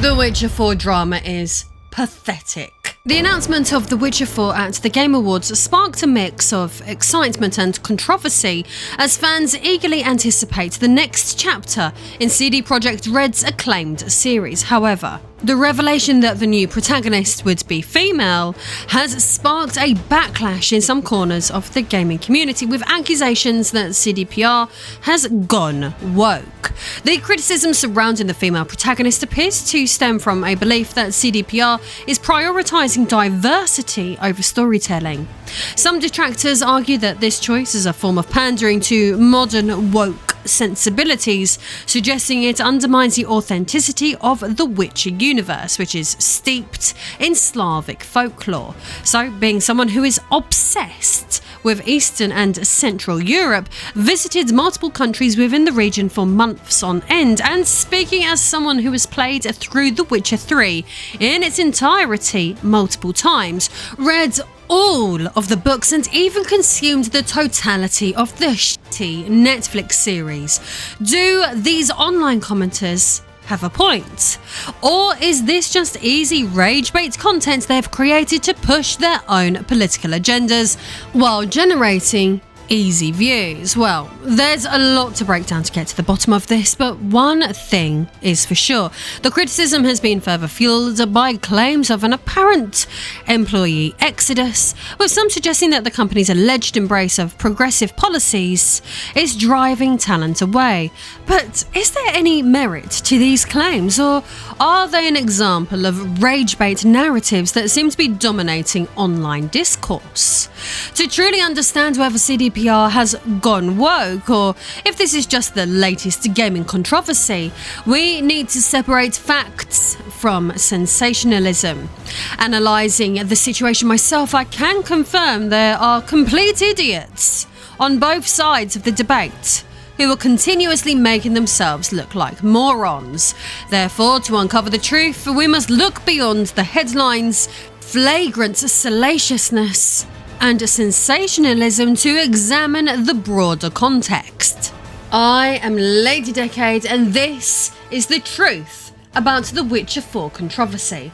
The Witcher 4 drama is pathetic. The announcement of The Witcher 4 at the Game Awards sparked a mix of excitement and controversy as fans eagerly anticipate the next chapter in CD Projekt Red's acclaimed series. However, the revelation that the new protagonist would be female has sparked a backlash in some corners of the gaming community, with accusations that CDPR has gone woke. The criticism surrounding the female protagonist appears to stem from a belief that CDPR is prioritising diversity over storytelling. Some detractors argue that this choice is a form of pandering to modern woke sensibilities, suggesting it undermines the authenticity of the Witcher universe, which is steeped in Slavic folklore. So, being someone who is obsessed with Eastern and Central Europe, visited multiple countries within the region for months on end, and speaking as someone who has played through The Witcher 3 in its entirety multiple times, read all of the books and even consumed the totality of the shitty Netflix series, do these online commenters have a point? Or is this just easy rage bait content they've created to push their own political agendas while generating easy views? Well, there's a lot to break down to get to the bottom of this, but one thing is for sure. The criticism has been further fueled by claims of an apparent employee exodus, with some suggesting that the company's alleged embrace of progressive policies is driving talent away. But is there any merit to these claims, or are they an example of rage bait narratives that seem to be dominating online discourse? To truly understand whether CDPR has gone woke, or if this is just the latest gaming controversy, we need to separate facts from sensationalism. Analysing the situation myself, I can confirm there are complete idiots on both sides of the debate who are continuously making themselves look like morons. Therefore, to uncover the truth, we must look beyond the headlines, flagrant salaciousness and sensationalism to examine the broader context. I am Lady Decade, and this is the truth about The Witcher 4 controversy.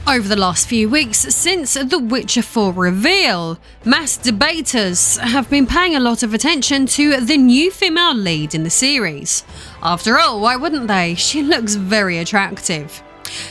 Over the last few weeks since The Witcher 4 reveal, mass debaters have been paying a lot of attention to the new female lead in the series. After all, why wouldn't they? She looks very attractive.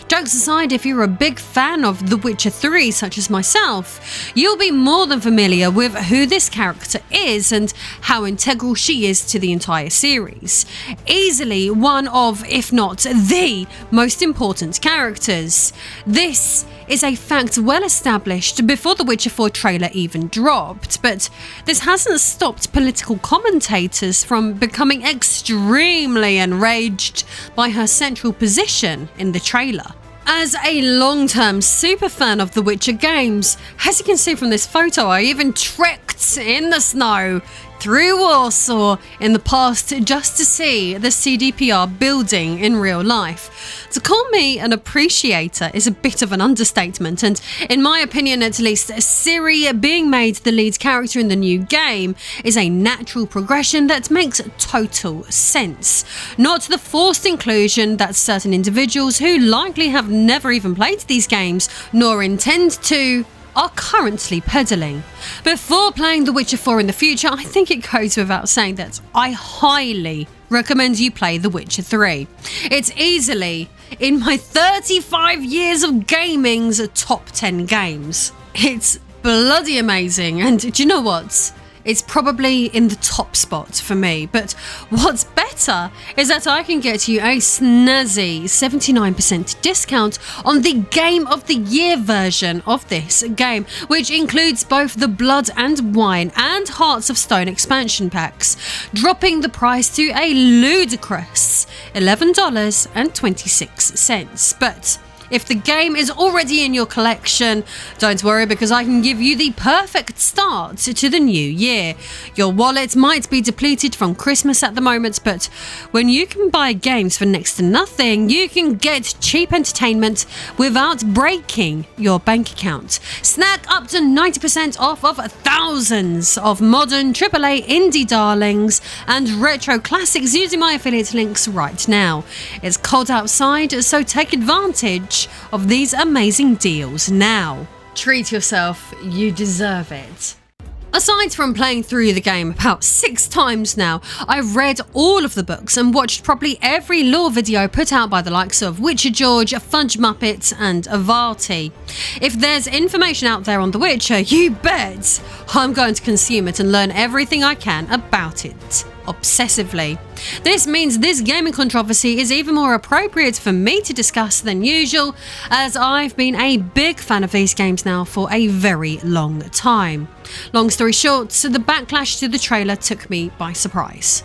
Jokes aside, if you're a big fan of The Witcher 3, such as myself, you'll be more than familiar with who this character is and how integral she is to the entire series. Easily one of, if not the most important characters. This is a fact well established before the Witcher 4 trailer even dropped, but this hasn't stopped political commentators from becoming extremely enraged by her central position in the trailer. As a long-term superfan of the Witcher games, as you can see from this photo, I even trekked in the snow through Warsaw in the past just to see the CDPR building in real life. To call me an appreciator is a bit of an understatement, and in my opinion at least, Siri being made the lead character in the new game is a natural progression that makes total sense, not the forced inclusion that certain individuals who likely have never even played these games nor intend to are currently peddling. Before playing The Witcher 4 in the future, I think it goes without saying that I highly recommend you play The Witcher 3. It's easily, in my 35 years of gaming's top 10 games. It's bloody amazing, and do you know what? It's probably in the top spot for me, but what's better is that I can get you a snazzy 79% discount on the Game of the Year version of this game, which includes both the Blood and Wine and Hearts of Stone expansion packs, dropping the price to a ludicrous $11.26. But If the game is already in your collection, don't worry, because I can give you the perfect start to the new year. Your wallet might be depleted from Christmas at the moment, but when you can buy games for next to nothing, you can get cheap entertainment without breaking your bank account. Snag up to 90% off of thousands of modern AAA indie darlings and retro classics using my affiliate links right now. It's cold outside, so take advantage of these amazing deals now. Treat yourself, you deserve it. Aside from playing through the game about 6 times now, I've read all of the books and watched probably every lore video put out by the likes of Witcher George, Fudge Muppets and Avarti. If there's information out there on The Witcher, you bet I'm going to consume it and learn everything I can about it obsessively. This means this gaming controversy is even more appropriate for me to discuss than usual, as I've been a big fan of these games now for a very long time. Long story short, so the backlash to the trailer took me by surprise.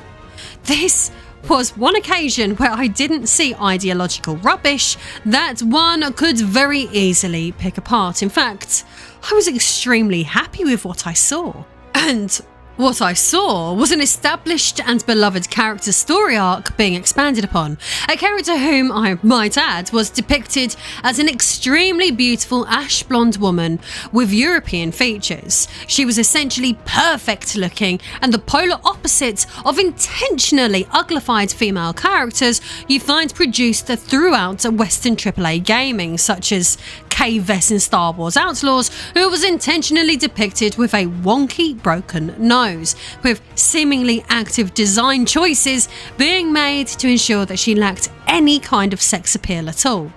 This was one occasion where I didn't see ideological rubbish that one could very easily pick apart. In fact, I was extremely happy with what I saw. And what I saw was an established and beloved character story arc being expanded upon. A character whom, I might add, was depicted as an extremely beautiful ash blonde woman with European features. She was essentially perfect looking and the polar opposite of intentionally uglified female characters you find produced throughout Western AAA gaming, such as Kay Vess in Star Wars Outlaws, who was intentionally depicted with a wonky, broken nose, with seemingly active design choices being made to ensure that she lacked any kind of sex appeal at all.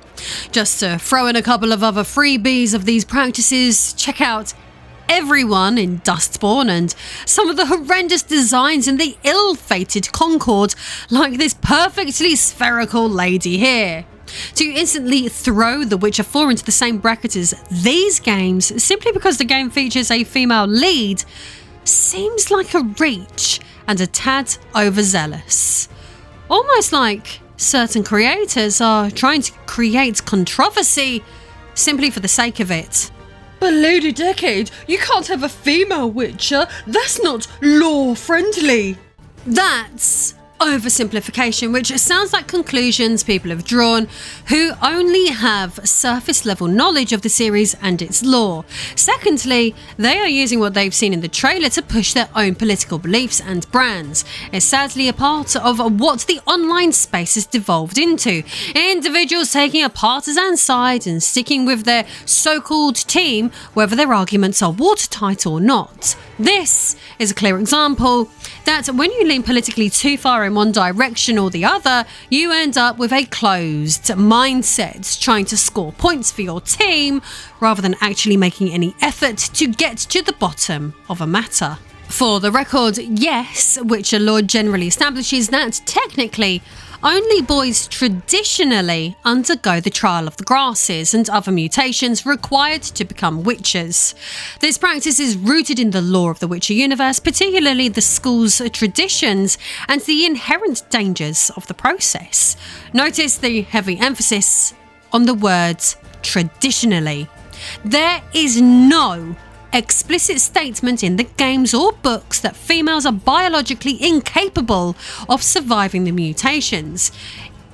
Just to throw in a couple of other freebies of these practices, check out Everyone in Dustborn and some of the horrendous designs in the ill-fated Concord, like this perfectly spherical lady here. To instantly throw The Witcher 4 into the same bracket as these games simply because the game features a female lead seems like a reach and a tad overzealous. Almost like certain creators are trying to create controversy simply for the sake of it. But Lady Decade, you can't have a female Witcher. That's not law-friendly. That's oversimplification, which sounds like conclusions people have drawn who only have surface level knowledge of the series and its lore. Secondly, they are using what they've seen in the trailer to push their own political beliefs and brands. It's sadly a part of what the online space has devolved into. Individuals taking a partisan side and sticking with their so-called team, whether their arguments are watertight or not. This is a clear example that when you lean politically too far in one direction or the other, you end up with a closed mindset, trying to score points for your team rather than actually making any effort to get to the bottom of a matter. For the record, yes, Witcher lore generally establishes that technically only boys traditionally undergo the trial of the grasses and other mutations required to become witchers. This practice is rooted in the lore of the Witcher universe, particularly the school's traditions and the inherent dangers of the process. Notice the heavy emphasis on the words traditionally. There is no explicit statement in the games or books that females are biologically incapable of surviving the mutations.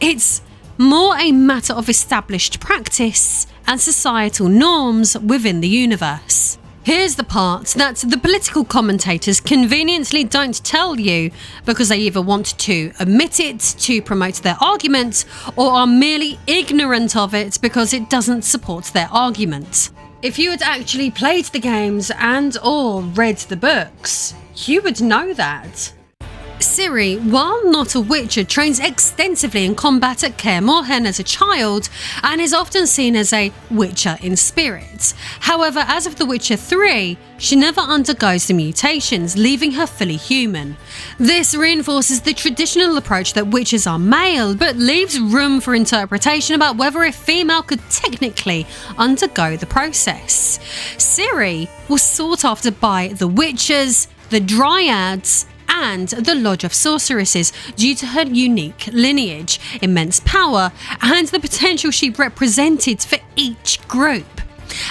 It's more a matter of established practice and societal norms within the universe. Here's the part that the political commentators conveniently don't tell you because they either want to omit it to promote their argument or are merely ignorant of it because it doesn't support their argument. If you had actually played the games and or read the books, you would know that. Siri, while not a Witcher, trains extensively in combat at Kaer Morhen as a child and is often seen as a Witcher in spirit. However, as of The Witcher 3, she never undergoes the mutations, leaving her fully human. This reinforces the traditional approach that Witchers are male, but leaves room for interpretation about whether a female could technically undergo the process. Siri was sought after by the Witchers, the Dryads, and the Lodge of Sorceresses due to her unique lineage, immense power, and the potential she represented for each group.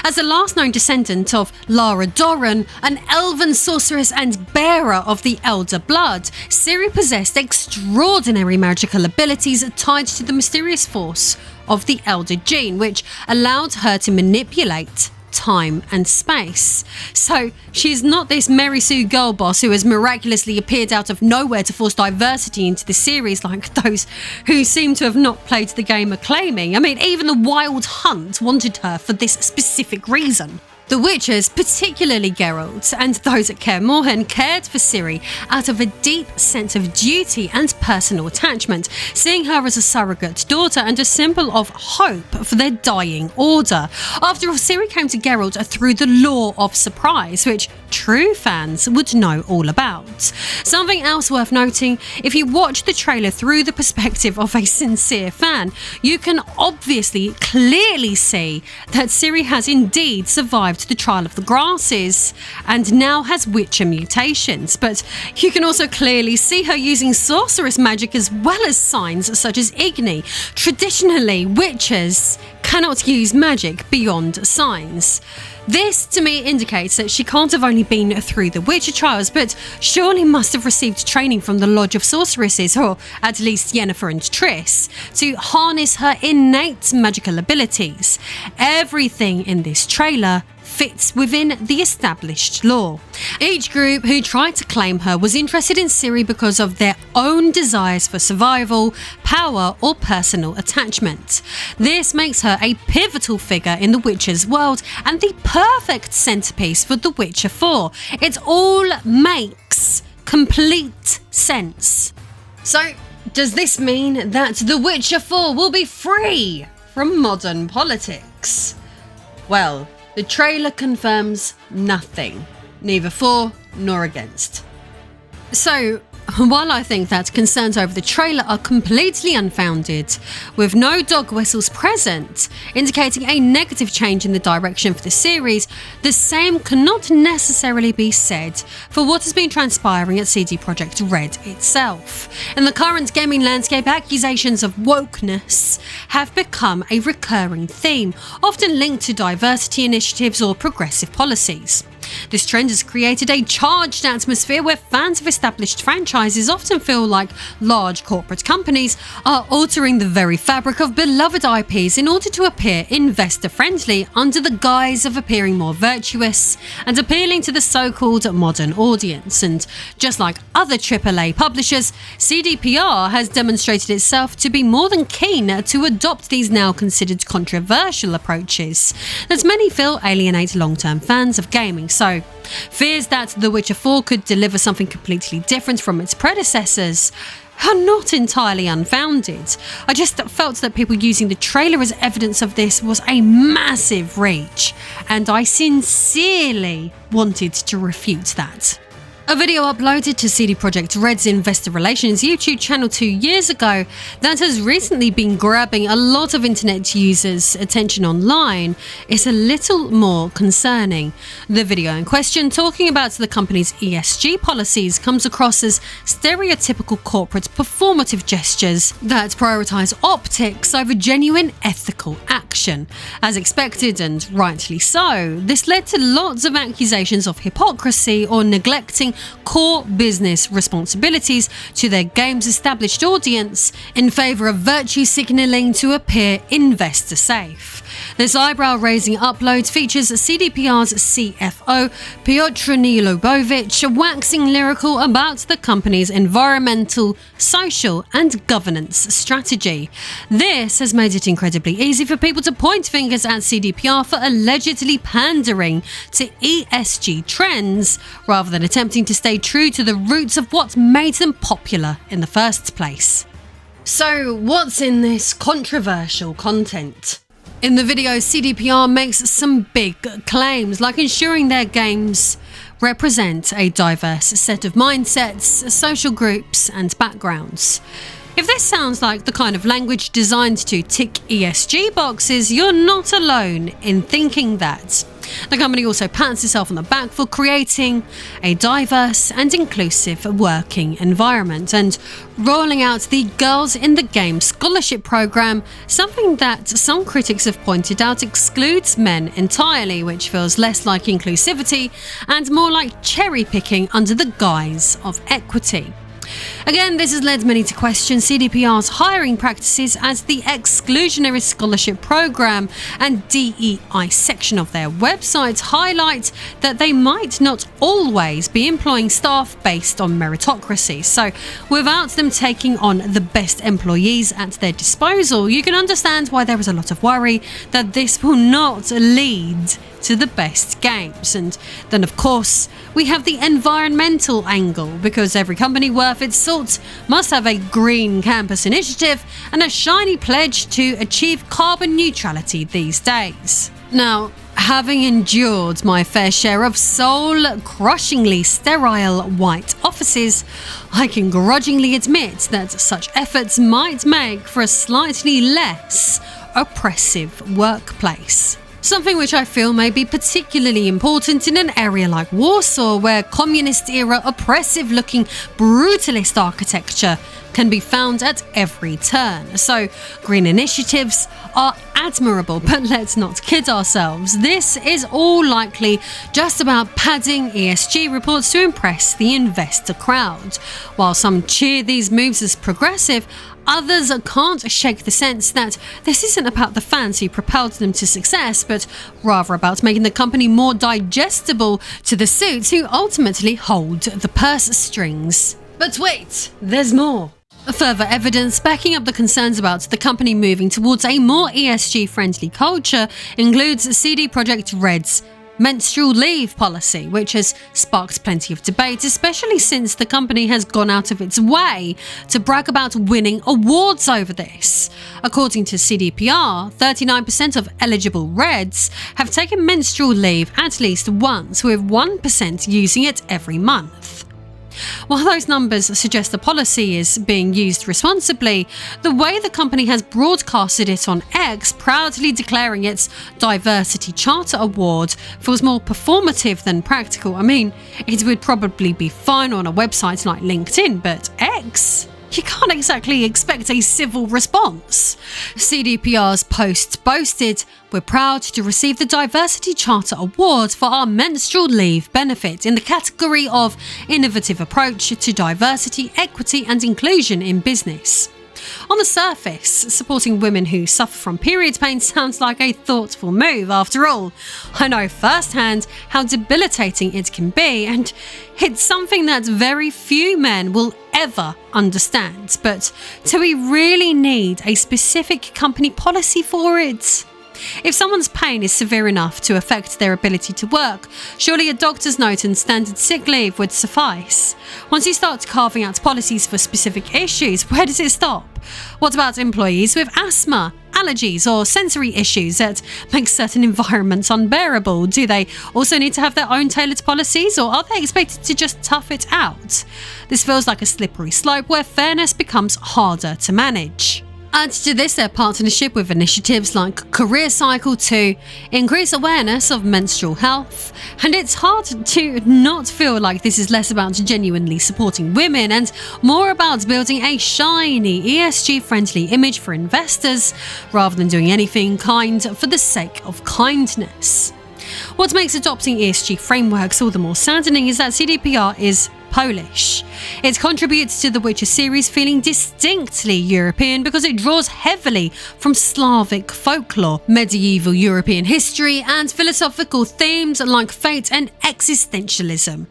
As the last known descendant of Lara Doran, an elven sorceress and bearer of the Elder Blood, Siri possessed extraordinary magical abilities tied to the mysterious force of the Elder Gene, which allowed her to manipulate time and space. So she's not this Mary Sue girl boss who has miraculously appeared out of nowhere to force diversity into the series like those who seem to have not played the game are claiming. I mean, even the Wild Hunt wanted her for this specific reason. The Witchers, particularly Geralt and those at Kaer Morhen, cared for Ciri out of a deep sense of duty and personal attachment, seeing her as a surrogate daughter and a symbol of hope for their dying order. After all, Ciri came to Geralt through the Law of Surprise, which true fans would know all about. Something else worth noting, if you watch the trailer through the perspective of a sincere fan, you can obviously clearly see that Ciri has indeed survived the trial of the grasses and now has Witcher mutations, but you can also clearly see her using sorceress magic as well as signs such as Igni. Traditionally, Witchers cannot use magic beyond signs. This to me indicates that she can't have only been through the Witcher trials, but surely must have received training from the Lodge of Sorceresses, or at least Yennefer and Triss, to harness her innate magical abilities. Everything in this trailer fits within the established lore. Each group who tried to claim her was interested in Ciri because of their own desires for survival, power, or personal attachment. This makes her a pivotal figure in the Witcher's world and the perfect centerpiece for The Witcher 4. It all makes complete sense. So, does this mean that The Witcher 4 will be free from modern politics? Well, the trailer confirms nothing, neither for nor against. So, while I think that concerns over the trailer are completely unfounded, with no dog whistles present, indicating a negative change in the direction for the series, the same cannot necessarily be said for what has been transpiring at CD Projekt Red itself. In the current gaming landscape, accusations of wokeness have become a recurring theme, often linked to diversity initiatives or progressive policies. This trend has created a charged atmosphere where fans of established franchises often feel like large corporate companies are altering the very fabric of beloved IPs in order to appear investor-friendly under the guise of appearing more virtuous and appealing to the so-called modern audience. And just like other AAA publishers, CDPR has demonstrated itself to be more than keen to adopt these now considered controversial approaches that many feel alienate long-term fans of gaming. So, fears that The Witcher 4 could deliver something completely different from its predecessors are not entirely unfounded. I just felt that people using the trailer as evidence of this was a massive reach, and I sincerely wanted to refute that. A video uploaded to CD Projekt Red's Investor Relations YouTube channel 2 years ago that has recently been grabbing a lot of internet users' attention online is a little more concerning. The video in question, talking about the company's ESG policies, comes across as stereotypical corporate performative gestures that prioritise optics over genuine ethical action. As expected, and rightly so, this led to lots of accusations of hypocrisy or neglecting core business responsibilities to their game's established audience in favour of virtue signalling to appear investor safe. This eyebrow-raising upload features CDPR's CFO, Piotr Nilobovic, waxing lyrical about the company's environmental, social and governance strategy. This has made it incredibly easy for people to point fingers at CDPR for allegedly pandering to ESG trends, rather than attempting to stay true to the roots of what made them popular in the first place. So, what's in this controversial content? In the video, CDPR makes some big claims, like ensuring their games represent a diverse set of mindsets, social groups and backgrounds. If this sounds like the kind of language designed to tick ESG boxes, you're not alone in thinking that. The company also pats itself on the back for creating a diverse and inclusive working environment and rolling out the Girls in the Game scholarship program, something that some critics have pointed out excludes men entirely, which feels less like inclusivity and more like cherry picking under the guise of equity. Again, this has led many to question CDPR's hiring practices, as the exclusionary scholarship program and DEI section of their website highlight that they might not always be employing staff based on meritocracy. So, without them taking on the best employees at their disposal, you can understand why there is a lot of worry that this will not lead to the best games. And then, of course, we have the environmental angle, because every company worth its salt must have a green campus initiative and a shiny pledge to achieve carbon neutrality these days. Now, having endured my fair share of soul-crushingly sterile white offices, I can grudgingly admit that such efforts might make for a slightly less oppressive workplace. Something which I feel may be particularly important in an area like Warsaw, where communist-era oppressive-looking brutalist architecture can be found at every turn. So, green initiatives are admirable, but let's not kid ourselves. This is all likely just about padding ESG reports to impress the investor crowd. While some cheer these moves as progressive, others can't shake the sense that this isn't about the fans who propelled them to success, but rather about making the company more digestible to the suits who ultimately hold the purse strings. But wait, there's more. Further evidence backing up the concerns about the company moving towards a more ESG-friendly culture includes CD Projekt Red's Menstrual Leave policy, which has sparked plenty of debate, especially since the company has gone out of its way to brag about winning awards over this. According to CDPR, 39% of eligible Reds have taken menstrual leave at least once, with 1% using it every month. While those numbers suggest the policy is being used responsibly, the way the company has broadcasted it on X, proudly declaring its Diversity Charter Award, feels more performative than practical. I mean, it would probably be fine on a website like LinkedIn, but X? You can't exactly expect a civil response. CDPR's post boasted, "We're proud to receive the Diversity Charter Award for our menstrual leave benefit in the category of innovative approach to diversity, equity and inclusion in business." On the surface, supporting women who suffer from period pain sounds like a thoughtful move. After all, I know firsthand how debilitating it can be, and it's something that very few men will ever understand. But do we really need a specific company policy for it? If someone's pain is severe enough to affect their ability to work, surely a doctor's note and standard sick leave would suffice. Once you start carving out policies for specific issues, where does it stop? What about employees with asthma, allergies or sensory issues that make certain environments unbearable? Do they also need to have their own tailored policies, or are they expected to just tough it out? This feels like a slippery slope where fairness becomes harder to manage. Add to this their partnership with initiatives like Career Cycle to increase awareness of menstrual health, and it's hard to not feel like this is less about genuinely supporting women and more about building a shiny, ESG-friendly image for investors, rather than doing anything kind for the sake of kindness. What makes adopting ESG frameworks all the more saddening is that CDPR is Polish. It contributes to the Witcher series feeling distinctly European because it draws heavily from Slavic folklore, medieval European history, and philosophical themes like fate and existentialism.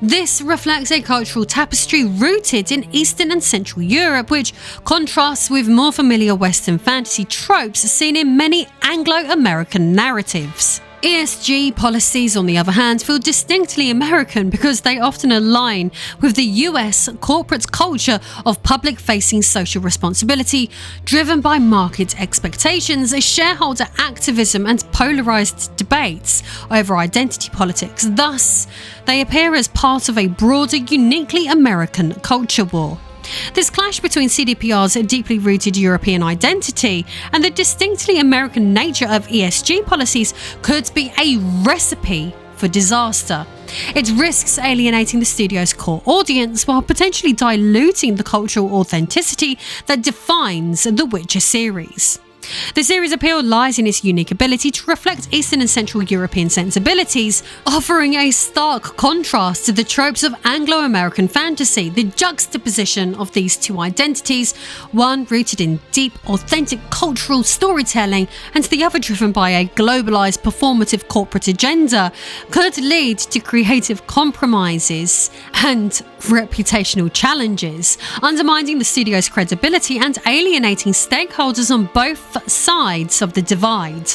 This reflects a cultural tapestry rooted in Eastern and Central Europe, which contrasts with more familiar Western fantasy tropes seen in many Anglo-American narratives. ESG policies, on the other hand, feel distinctly American because they often align with the US corporate culture of public-facing social responsibility, driven by market expectations, shareholder activism, and polarized debates over identity politics. Thus, they appear as part of a broader, uniquely American culture war. This clash between CDPR's deeply rooted European identity and the distinctly American nature of ESG policies could be a recipe for disaster. It risks alienating the studio's core audience while potentially diluting the cultural authenticity that defines the Witcher series. The series' appeal lies in its unique ability to reflect Eastern and Central European sensibilities, offering a stark contrast to the tropes of Anglo-American fantasy. The juxtaposition of these two identities, one rooted in deep, authentic cultural storytelling and the other driven by a globalized performative corporate agenda, could lead to creative compromises and reputational challenges, undermining the studio's credibility and alienating stakeholders on both sides of the divide.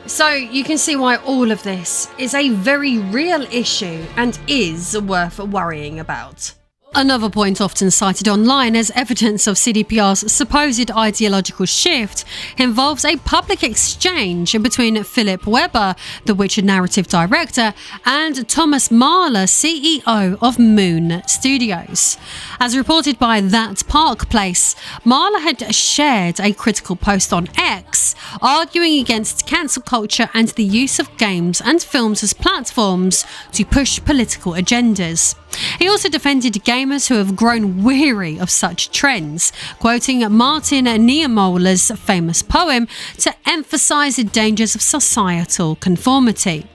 So you can see why all of this is a very real issue and is worth worrying about. Another point often cited online as evidence of CDPR's supposed ideological shift involves a public exchange between Philip Weber, the Witcher narrative director, and Thomas Mahler, CEO of Moon Studios. As reported by That Park Place, Mahler had shared a critical post on X, arguing against cancel culture and the use of games and films as platforms to push political agendas. He also defended gamers who have grown weary of such trends, quoting Martin Niemöller's famous poem to emphasise the dangers of societal conformity.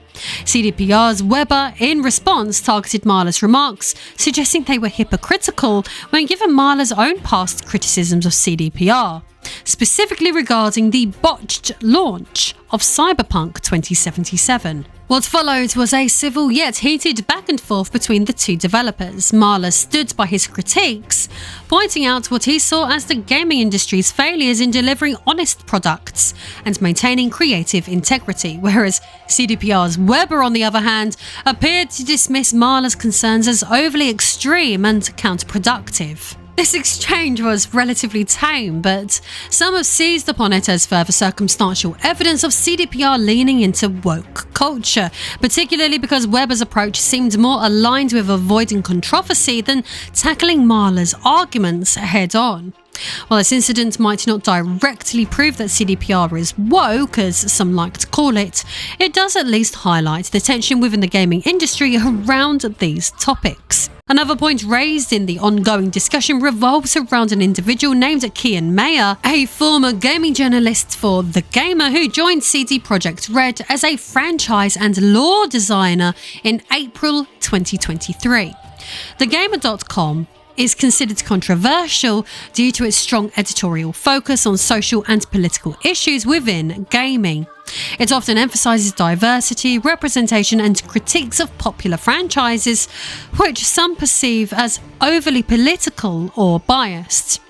CDPR's Weber, in response, targeted Mahler's remarks, suggesting they were hypocritical when given Mahler's own past criticisms of CDPR, specifically regarding the botched launch of Cyberpunk 2077. What followed was a civil yet heated back and forth between the two developers. Mahler stood by his critiques, pointing out what he saw as the gaming industry's failures in delivering honest products and maintaining creative integrity, whereas CDPR's Weber, on the other hand, appeared to dismiss Mahler's concerns as overly extreme and counterproductive. This exchange was relatively tame, but some have seized upon it as further circumstantial evidence of CDPR leaning into woke culture, particularly because Weber's approach seemed more aligned with avoiding controversy than tackling Mahler's arguments head-on. While this incident might not directly prove that CDPR is woke, as some like to call it, it does at least highlight the tension within the gaming industry around these topics. Another point raised in the ongoing discussion revolves around an individual named Kian Mayer, a former gaming journalist for The Gamer who joined CD Projekt Red as a franchise and lore designer in April 2023. TheGamer.com is considered controversial due to its strong editorial focus on social and political issues within gaming. It often emphasises diversity, representation and critiques of popular franchises, which some perceive as overly political or biased.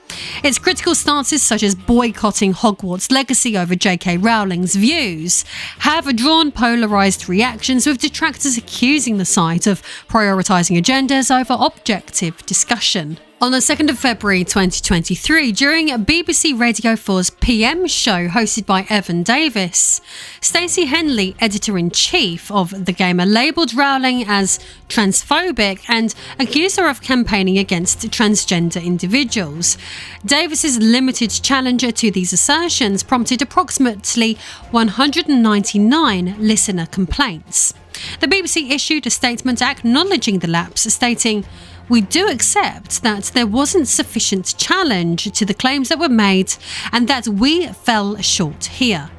Its critical stances, such as boycotting Hogwarts Legacy over J.K. Rowling's views, have drawn polarised reactions, with detractors accusing the site of prioritising agendas over objective discussion. On the 2nd of February 2023, during BBC Radio 4's PM show hosted by Evan Davis, Stacey Henley, editor-in-chief of The Gamer, labelled Rowling as transphobic and accused her of campaigning against transgender individuals. Davis's limited challenge to these assertions prompted approximately 199 listener complaints. The BBC issued a statement acknowledging the lapse, stating, "We do accept that there wasn't sufficient challenge to the claims that were made and that we fell short here."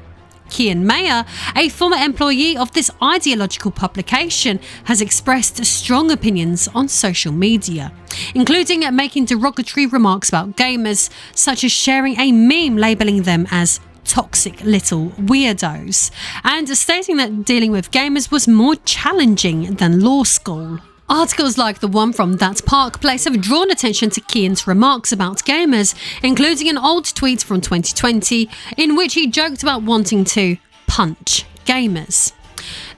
Kian Mayer, a former employee of this ideological publication, has expressed strong opinions on social media, including making derogatory remarks about gamers, such as sharing a meme labelling them as toxic little weirdos, and stating that dealing with gamers was more challenging than law school. Articles like the one from That Park Place have drawn attention to Kian's remarks about gamers, including an old tweet from 2020 in which he joked about wanting to punch gamers.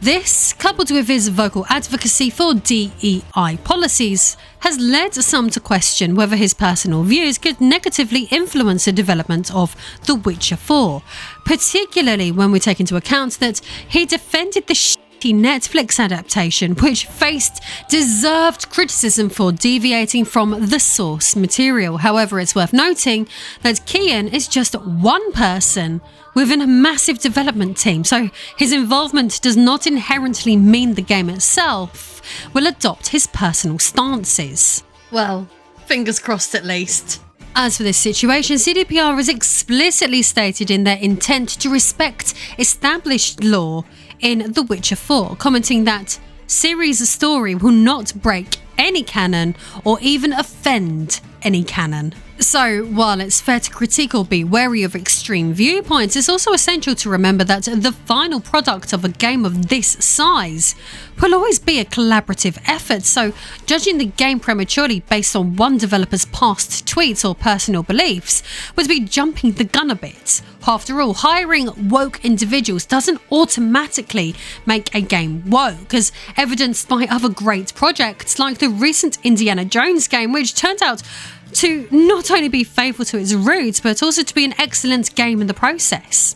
This, coupled with his vocal advocacy for DEI policies, has led some to question whether his personal views could negatively influence the development of The Witcher 4, particularly when we take into account that he defended the The Netflix adaptation, which faced deserved criticism for deviating from the source material. However, it's worth noting that Kian is just one person within a massive development team, so his involvement does not inherently mean the game itself will adopt his personal stances. Well, fingers crossed at least. As for this situation, CDPR has explicitly stated in their intent to respect established law in The Witcher 4, commenting that Siri's story will not break any canon or even offend any canon. So, while it's fair to critique or be wary of extreme viewpoints, it's also essential to remember that the final product of a game of this size will always be a collaborative effort, so judging the game prematurely based on one developer's past tweets or personal beliefs would be jumping the gun a bit. After all, hiring woke individuals doesn't automatically make a game woke, as evidenced by other great projects like the recent Indiana Jones game, which turned out to not only be faithful to its roots, but also to be an excellent game in the process.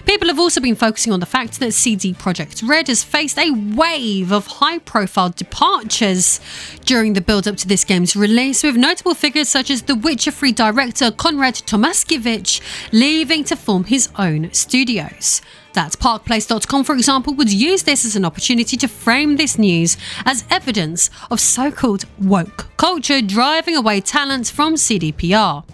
People have also been focusing on the fact that CD Projekt Red has faced a wave of high-profile departures during the build-up to this game's release, with notable figures such as The Witcher 3 director Konrad Tomaskiewicz leaving to form his own studios. That ParkPlace.com, for example, would use this as an opportunity to frame this news as evidence of so-called woke culture driving away talent from CDPR.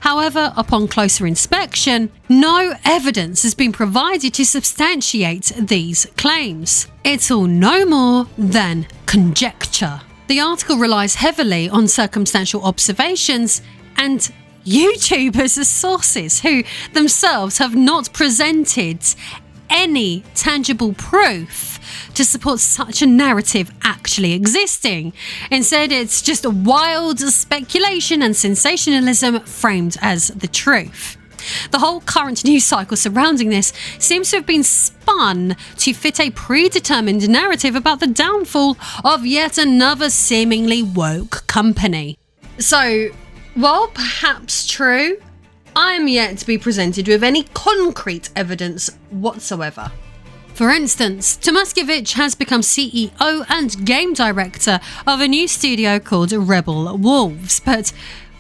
However, upon closer inspection, no evidence has been provided to substantiate these claims. It's all no more than conjecture. The article relies heavily on circumstantial observations and YouTubers as sources who themselves have not presented any tangible proof to support such a narrative actually existing. Instead, it's just a wild speculation and sensationalism framed as the truth. The whole current news cycle surrounding this seems to have been spun to fit a predetermined narrative about the downfall of yet another seemingly woke company. So, while perhaps true, I am yet to be presented with any concrete evidence whatsoever. For instance, Tomaskiewicz has become CEO and game director of a new studio called Rebel Wolves, but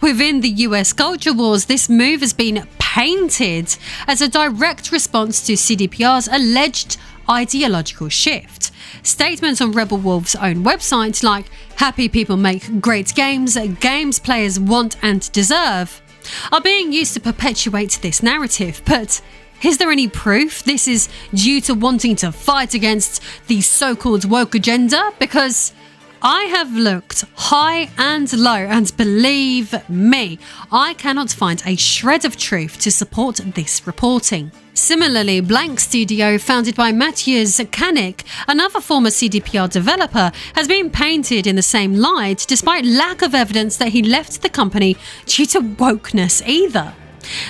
within the US culture wars, this move has been painted as a direct response to CDPR's alleged ideological shift. Statements on Rebel Wolves' own website like "Happy people make great games, games players want and deserve," are being used to perpetuate this narrative, but is there any proof this is due to wanting to fight against the so-called woke agenda? Because I have looked high and low, and believe me, I cannot find a shred of truth to support this reporting. Similarly, Blank Studio, founded by Matthias Kanik, another former CDPR developer, has been painted in the same light despite lack of evidence that he left the company due to wokeness either.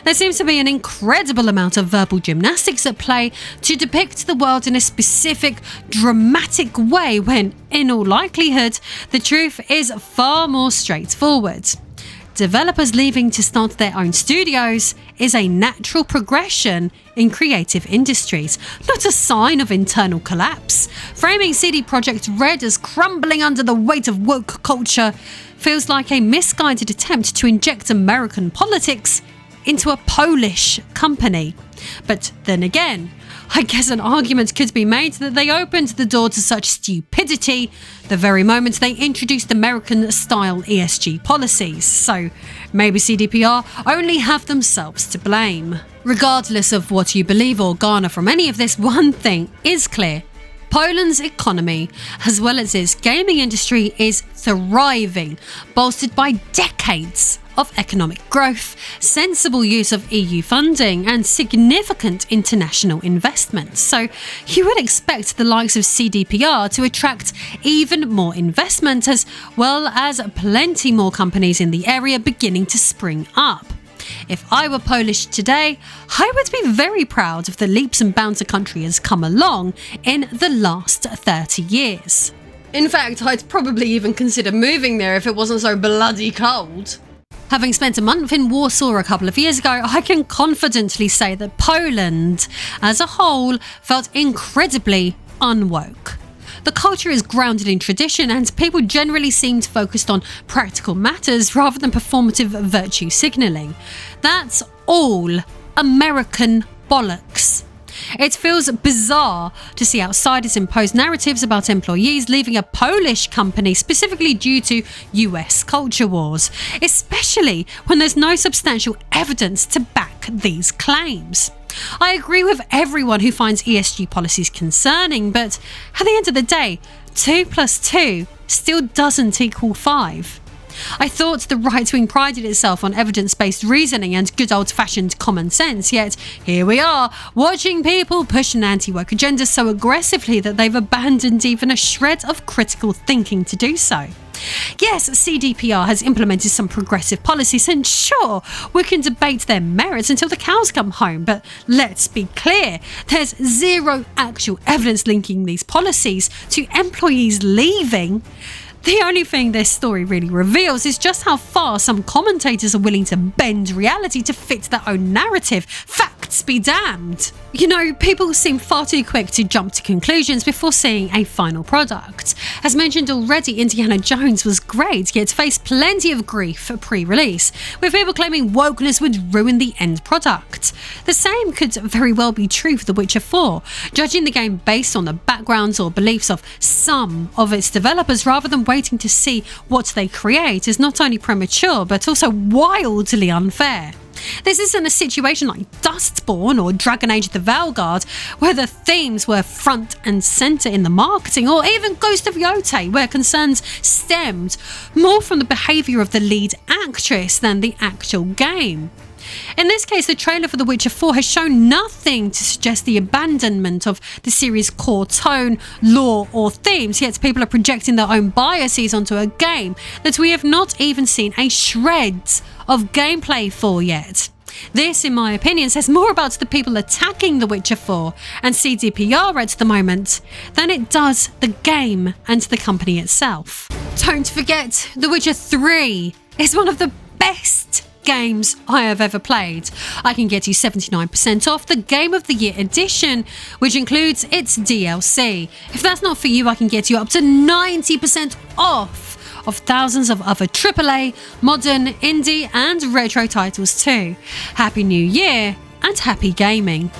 There seems to be an incredible amount of verbal gymnastics at play to depict the world in a specific, dramatic way when, in all likelihood, the truth is far more straightforward. Developers leaving to start their own studios is a natural progression in creative industries, not a sign of internal collapse. Framing CD Projekt Red as crumbling under the weight of woke culture feels like a misguided attempt to inject American politics into a Polish company. But then again, I guess an argument could be made that they opened the door to such stupidity the very moment they introduced American-style ESG policies, so maybe CDPR only have themselves to blame. Regardless of what you believe or garner from any of this, one thing is clear. Poland's economy, as well as its gaming industry, is thriving, bolstered by decades of economic growth, sensible use of EU funding, and significant international investment. So you would expect the likes of CDPR to attract even more investment, as well as plenty more companies in the area beginning to spring up. If I were Polish today, I would be very proud of the leaps and bounds the country has come along in the last 30 years. In fact, I'd probably even consider moving there if it wasn't so bloody cold. Having spent a month in Warsaw a couple of years ago, I can confidently say that Poland as a whole felt incredibly unwoke. The culture is grounded in tradition, and people generally seemed focused on practical matters rather than performative virtue signalling. That's all American bollocks. It feels bizarre to see outsiders impose narratives about employees leaving a Polish company specifically due to US culture wars, especially when there's no substantial evidence to back these claims. I agree with everyone who finds ESG policies concerning, but at the end of the day, 2 + 2 still doesn't equal 5. I thought the right-wing prided itself on evidence-based reasoning and good old-fashioned common sense, yet here we are, watching people push an anti-woke agenda so aggressively that they've abandoned even a shred of critical thinking to do so. Yes, CDPR has implemented some progressive policies, and sure, we can debate their merits until the cows come home, but let's be clear, there's zero actual evidence linking these policies to employees leaving. The only thing this story really reveals is just how far some commentators are willing to bend reality to fit their own narrative. Facts be damned. You know, people seem far too quick to jump to conclusions before seeing a final product. As mentioned already, Indiana Jones was great, yet faced plenty of grief pre-release, with people claiming wokeness would ruin the end product. The same could very well be true for The Witcher 4, judging the game based on the backgrounds or beliefs of some of its developers rather than waiting to see what they create is not only premature but also wildly unfair. This isn't a situation like Dustborn or Dragon Age the Valguard, where the themes were front and centre in the marketing, or even Ghost of Yotei, where concerns stemmed more from the behaviour of the lead actress than the actual game. In this case, the trailer for The Witcher 4 has shown nothing to suggest the abandonment of the series' core tone, lore or themes, yet people are projecting their own biases onto a game that we have not even seen a shred of gameplay for yet. This, in my opinion, says more about the people attacking The Witcher 4 and CDPR at the moment than it does the game and the company itself. Don't forget, The Witcher 3 is one of the best games I have ever played. I can get you 79% off the Game of the Year edition, which includes its DLC. If that's not for you, I can get you up to 90% off of thousands of other AAA, modern, indie and retro titles too. Happy New Year and happy gaming.